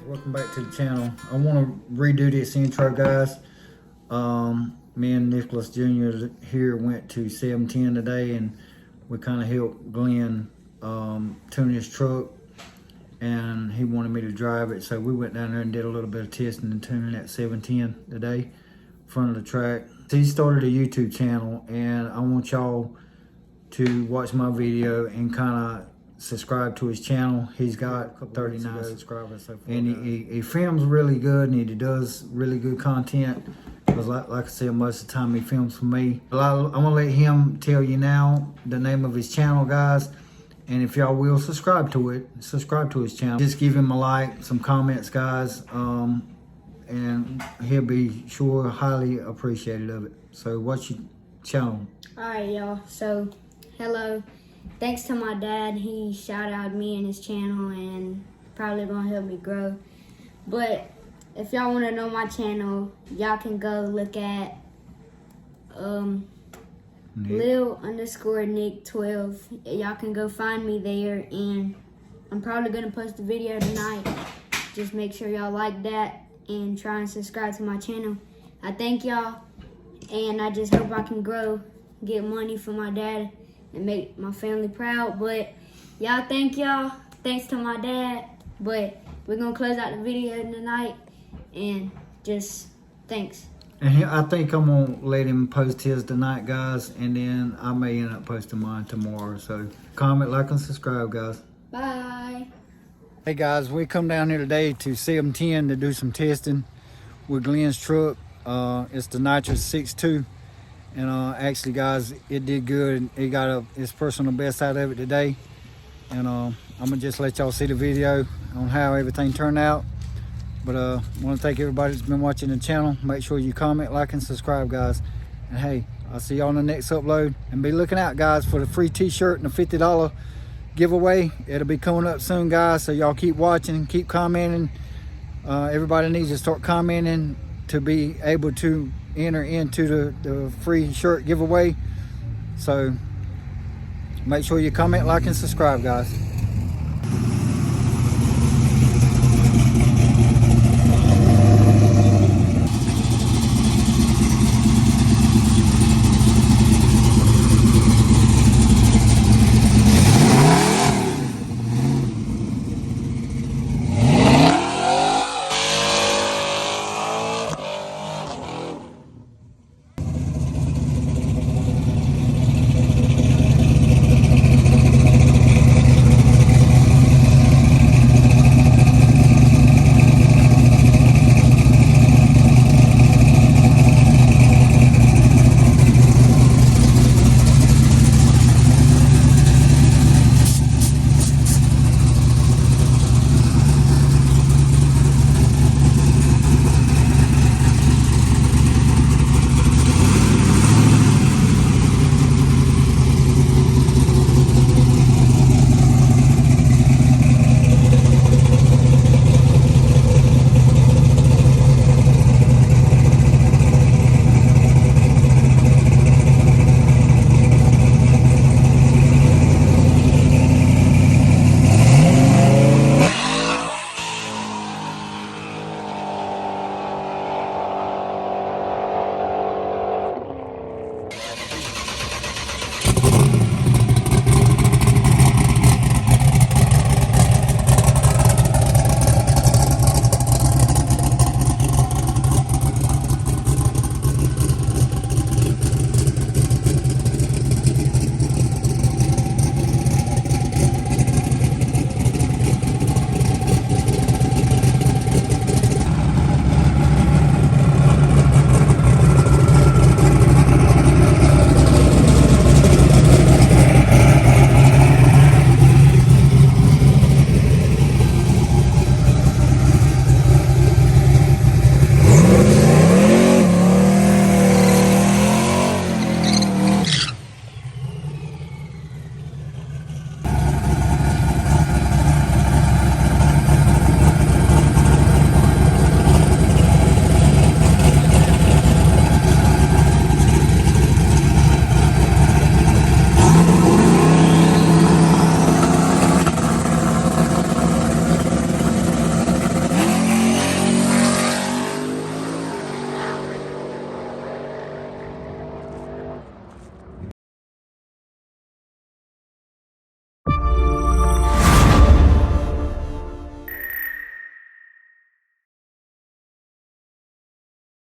Welcome back to the channel. I want to redo this intro, guys. Me and Nicholas Jr. here went to 710 today, and we kind of helped Glenn tune his truck, and he wanted me to drive it, so we went down there and did a little bit of testing and tuning at 710 today in front of the track. He started a YouTube channel, and I want y'all to watch my video and kind of subscribe to his channel. He's got 39 subscribers so far, and he films really good, and he does really good content, because like I said, most of the time he films for me. I'm gonna let him tell you now the name of his channel, guys, and if y'all will subscribe to his channel. Just give him a like, some comments, guys, and he'll be sure highly appreciated of it. So watch your channel. All right, y'all, so hello. Thanks to my dad, he shout out me and his channel and probably gonna help me grow. But if y'all wanna know my channel, y'all can go look at Lil_Nick12. Y'all can go find me there, and I'm probably gonna post a video tonight. Just make sure y'all like that and try and subscribe to my channel. I thank y'all, and I just hope I can grow, get money for my dad, and make my family proud. But y'all, thanks to my dad. But we're gonna close out the video tonight, and just thanks. And I think I'm gonna let him post his tonight, guys, and then I may end up posting mine tomorrow. So comment, like, and subscribe, guys. Bye. Hey guys, we come down here today to 710 to do some testing with Glenn's truck. It's the Nitrous 6.2. And actually, guys, it did good. He got his personal best out of it today. And I'm gonna just let y'all see the video on how everything turned out. But I want to thank everybody that's been watching the channel. Make sure you comment, like, and subscribe, guys. And hey, I'll see y'all on the next upload. And be looking out, guys, for the free t-shirt and the $50 giveaway. It'll be coming up soon, guys. So y'all keep watching, keep commenting. Everybody needs to start commenting to be able to enter into the free shirt giveaway. So make sure you comment, like, and subscribe, guys.